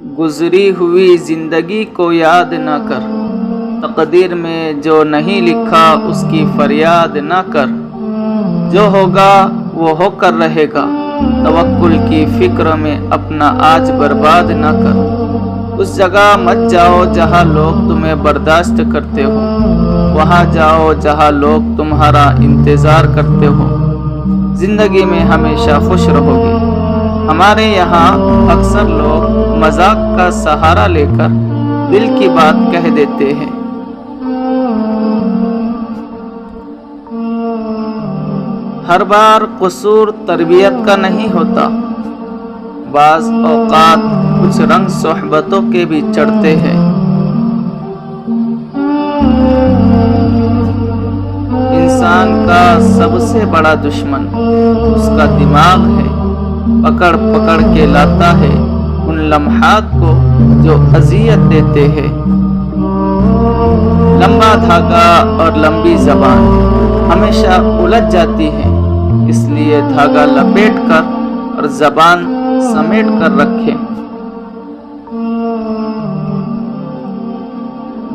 گزری ہوئی زندگی کو یاد نہ کر، تقدیر میں جو نہیں لکھا اس کی فریاد نہ کر، جو ہوگا وہ ہو کر رہے گا، توکل کی فکر میں اپنا آج برباد نہ کر۔ اس جگہ مت جاؤ جہاں لوگ تمہیں برداشت کرتے ہو، وہاں جاؤ جہاں لوگ تمہارا انتظار کرتے ہو۔ زندگی میں ہمیشہ خوش رہو گے۔ ہمارے یہاں اکثر لوگ مذاق کا سہارا لے کر دل کی بات کہہ دیتے ہیں۔ ہر بار قصور تربیت کا نہیں ہوتا، بعض اوقات کچھ رنگ صحبتوں کے بھی چڑھتے ہیں۔ انسان کا سب سے بڑا دشمن اس کا دماغ ہے، پکڑ پکڑ کے لاتا ہے ان لمحات کو جو اذیت دیتے ہیں۔ لمبا دھاگا اور لمبی زبان ہمیشہ الجھ جاتی ہے، اس لیے دھاگا لپیٹ کر اور زبان سمیٹ کر رکھیں۔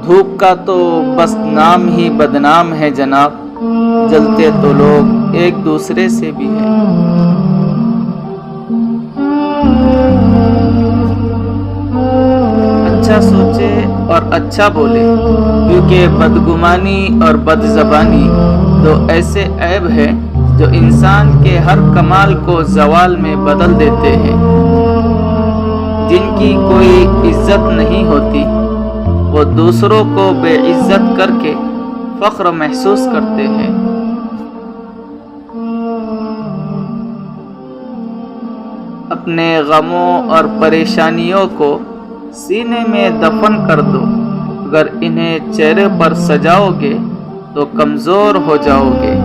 دھوپ کا تو بس نام ہی بدنام ہے جناب، جلتے تو لوگ ایک دوسرے سے بھی ہیں۔ اچھا سوچے اور اچھا بولے، کیونکہ بدگمانی اور بد زبانی دو ایسے عیب ہیں جو انسان کے ہر کمال کو زوال میں بدل دیتے ہیں۔ جن کی کوئی عزت نہیں ہوتی وہ دوسروں کو بے عزت کر کے فخر محسوس کرتے ہیں۔ اپنے غموں اور پریشانیوں کو سینے میں دفن کر دو، اگر انہیں چہرے پر سجاؤ گے تو کمزور ہو جاؤ گے۔